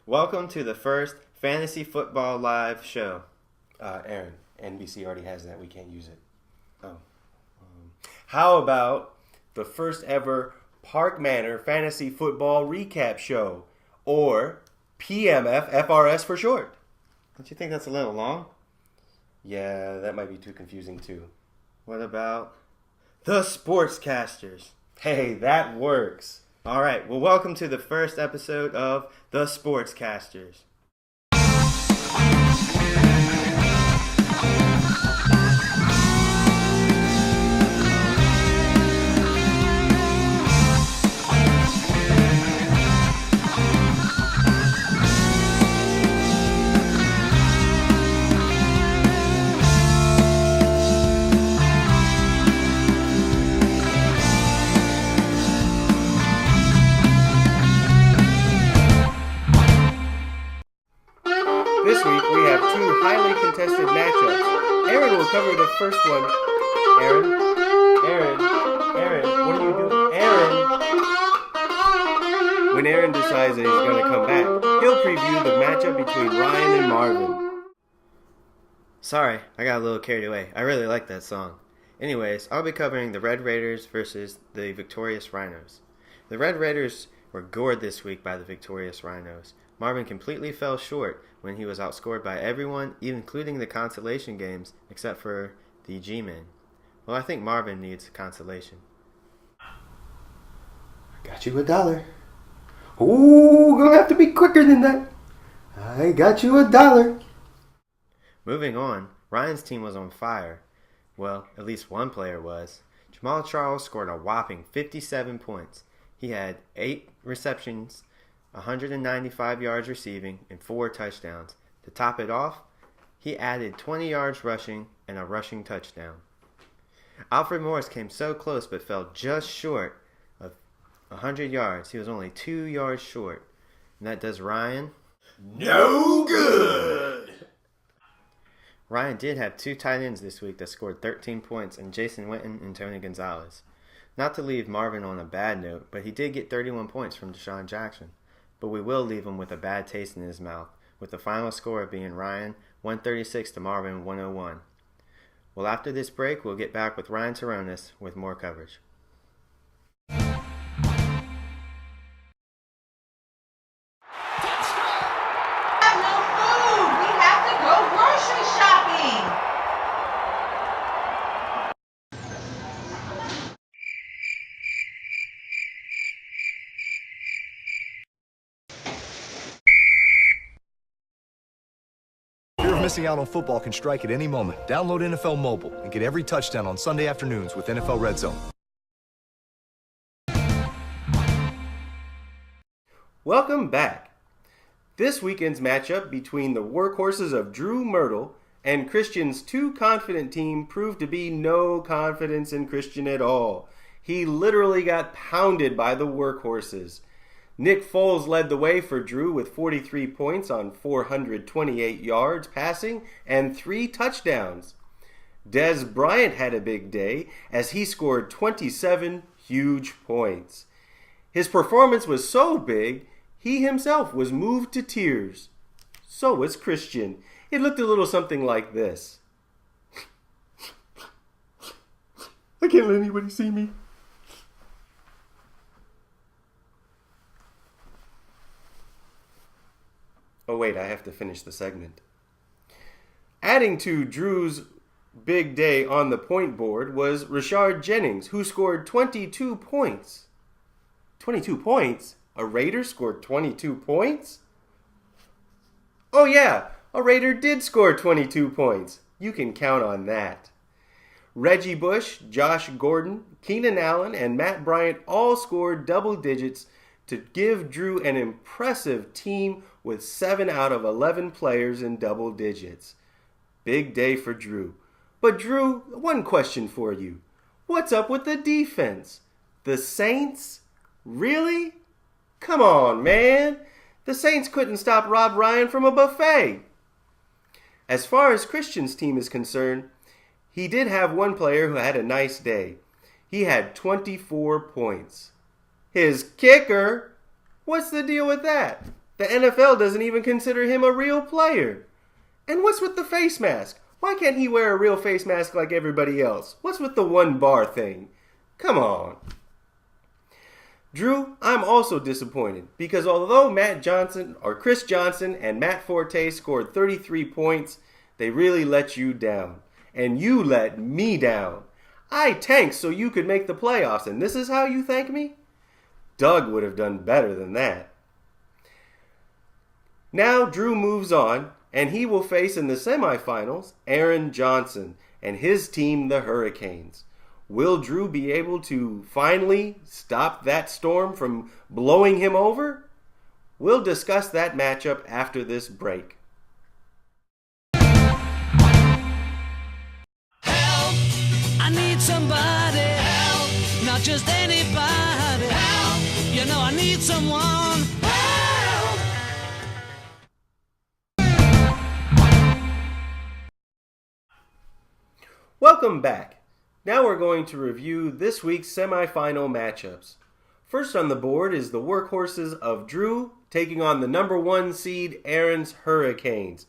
Welcome to the first Fantasy Football Live show. Aaron, NBC already has that. We can't use it. Oh. How about the first ever Park Manor Fantasy Football Recap Show, or PMF FRS for short? Don't you think that's a little long? Yeah, that might be too confusing too. What about the Sportscasters? Hey, that works. All right, well, welcome to the first episode of the Sportscasters. This week we have two highly contested matchups. Aaron will cover the first one. Aaron, what are you doing? Aaron! When Aaron decides that he's going to come back, he'll preview the matchup between Ryan and Marvin. Sorry, I got a little carried away. I really like that song. Anyways, I'll be covering the Red Raiders versus the Victorious Rhinos. The Red Raiders were gored this week by the Victorious Rhinos. Marvin completely fell short when he was outscored by everyone, including the consolation games, except for the G-Men. Well, I think Marvin needs consolation. Got you $1. Ooh, gonna have to be quicker than that. I got you $1. Moving on, Ryan's team was on fire. Well, at least one player was. Jamal Charles scored a whopping 57 points. He had 8 receptions, 195 yards receiving, and 4 touchdowns. To top it off, he added 20 yards rushing and a rushing touchdown. Alfred Morris came so close but fell just short of 100 yards. He was only 2 yards short. And that does Ryan No good! Ryan did have 2 tight ends this week that scored 13 points, and Jason Witten and Tony Gonzalez. Not to leave Marvin on a bad note, but he did get 31 points from Deshaun Jackson. But we will leave him with a bad taste in his mouth, with the final score being Ryan 136 to Marvin 101. Well, after this break, we'll get back with Ryan Taronis with more coverage. Missing out on football can strike at any moment. Download NFL Mobile and get every touchdown on Sunday afternoons with NFL Red Zone. Welcome back. This weekend's matchup between the workhorses of Drew Myrtle and Christian's too confident team proved to be no confidence in Christian at all. He literally got pounded by the workhorses. Nick Foles led the way for Drew with 43 points on 428 yards passing and 3 touchdowns. Dez Bryant had a big day as he scored 27 huge points. His performance was so big, he himself was moved to tears. So was Christian. It looked a little something like this. I can't let anybody see me. Oh wait, I have to finish the segment. Adding to Drew's big day on the point board was Rashard Jennings, who scored 22 points. 22 points? A Raider scored 22 points? Oh yeah, a Raider did score 22 points. You can count on that. Reggie Bush, Josh Gordon, Keenan Allen, and Matt Bryant all scored double digits to give Drew an impressive team with 7 out of 11 players in double digits. Big day for Drew. But Drew, one question for you. What's up with the defense? The Saints? Really? Come on, man. The Saints couldn't stop Rob Ryan from a buffet. As far as Christian's team is concerned, he did have one player who had a nice day. He had 24 points. His kicker? What's the deal with that? The NFL doesn't even consider him a real player. And what's with the face mask? Why can't he wear a real face mask like everybody else? What's with the one bar thing? Come on. Drew, I'm also disappointed because although Chris Johnson and Matt Forte scored 33 points, they really let you down. And you let me down. I tanked so you could make the playoffs, and this is how you thank me? Doug would have done better than that. Now Drew moves on, and he will face in the semifinals Aaron Johnson and his team, the Hurricanes. Will Drew be able to finally stop that storm from blowing him over? We'll discuss that matchup after this break. Help! I need somebody. Help! Not just anybody. Help! You know I need someone. Help! Welcome back. Now we're going to review this week's semifinal matchups. First on the board is the workhorses of Drew taking on the number 1 seed Aaron's Hurricanes.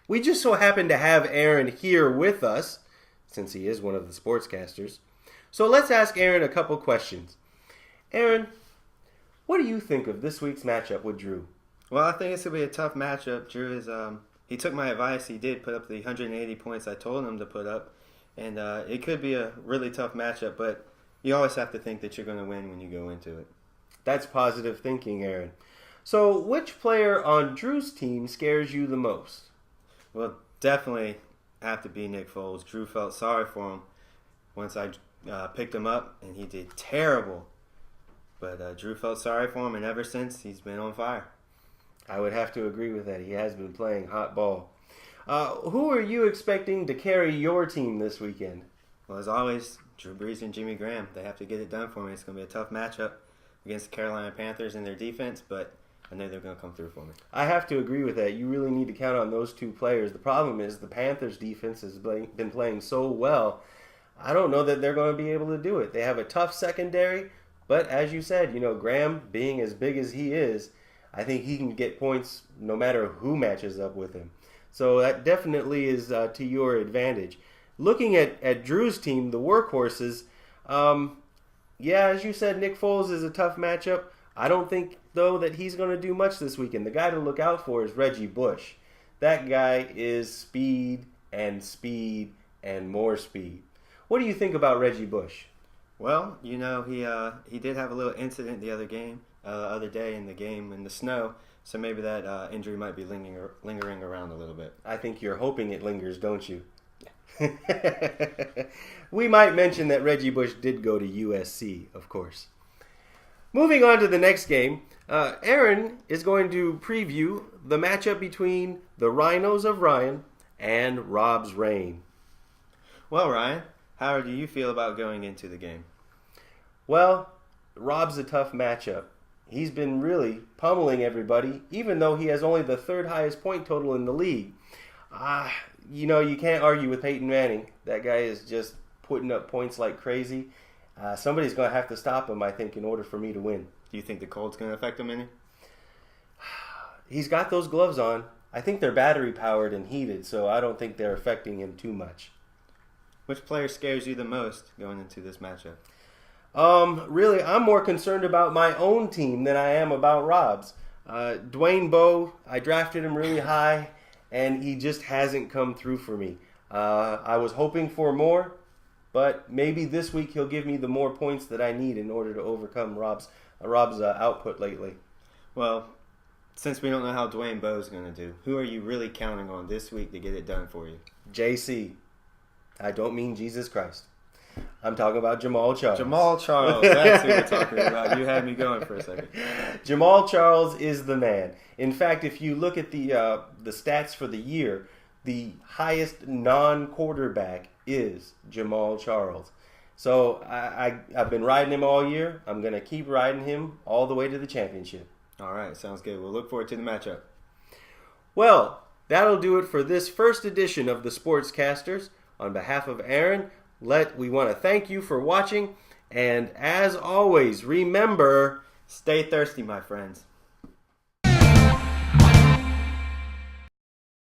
We just so happen to have Aaron here with us, since he is one of the sportscasters. So let's ask Aaron a couple questions. Aaron, what do you think of this week's matchup with Drew? Well, I think it's going to be a tough matchup. Drew is, he took my advice. He did put up the 180 points I told him to put up. And it could be a really tough matchup, but you always have to think that you're going to win when you go into it. That's positive thinking, Aaron. So which player on Drew's team scares you the most? Well, definitely have to be Nick Foles. Drew felt sorry for him once I picked him up, and he did terrible. But Drew felt sorry for him, and ever since, he's been on fire. I would have to agree with that. He has been playing hot ball. Who are you expecting to carry your team this weekend? Well, as always, Drew Brees and Jimmy Graham. They have to get it done for me. It's going to be a tough matchup against the Carolina Panthers and their defense, but I know they're going to come through for me. I have to agree with that. You really need to count on those two players. The problem is the Panthers' defense has been playing so well. I don't know that they're going to be able to do it. They have a tough secondary, but as you said, Graham being as big as he is, I think he can get points no matter who matches up with him. So that definitely is to your advantage. Looking at Drew's team, the workhorses, as you said, Nick Foles is a tough matchup. I don't think, though, that he's going to do much this weekend. The guy to look out for is Reggie Bush. That guy is speed and more speed. What do you think about Reggie Bush? Well, he did have a little incident the other day in the game in the snow. So maybe that injury might be lingering around a little bit. I think you're hoping it lingers, don't you? We might mention that Reggie Bush did go to USC, of course. Moving on to the next game, Aaron is going to preview the matchup between the Rhinos of Ryan and Rob's Reign. Well, Ryan, how do you feel about going into the game? Well, Rob's a tough matchup. He's been really pummeling everybody, even though he has only the 3rd highest point total in the league. You can't argue with Peyton Manning. That guy is just putting up points like crazy. Somebody's going to have to stop him, I think, in order for me to win. Do you think the cold's going to affect him any? He's got those gloves on. I think they're battery powered and heated, so I don't think they're affecting him too much. Which player scares you the most going into this matchup? Really, I'm more concerned about my own team than I am about Rob's. Dwayne Bowe, I drafted him really high, and he just hasn't come through for me. I was hoping for more, but maybe this week he'll give me the more points that I need in order to overcome Rob's output lately. Well, since we don't know how Dwayne Bowe's going to do, who are you really counting on this week to get it done for you? JC. I don't mean Jesus Christ. I'm talking about Jamal Charles. Jamal Charles, that's who we're talking about. You had me going for a second. Jamal Charles is the man. In fact, if you look at the stats for the year, the highest non-quarterback is Jamal Charles. So I've been riding him all year. I'm going to keep riding him all the way to the championship. All right, sounds good. We'll look forward to the matchup. Well, that'll do it for this first edition of the Sportscasters. On behalf of Aaron, we want to thank you for watching. And as always, remember, stay thirsty, my friends.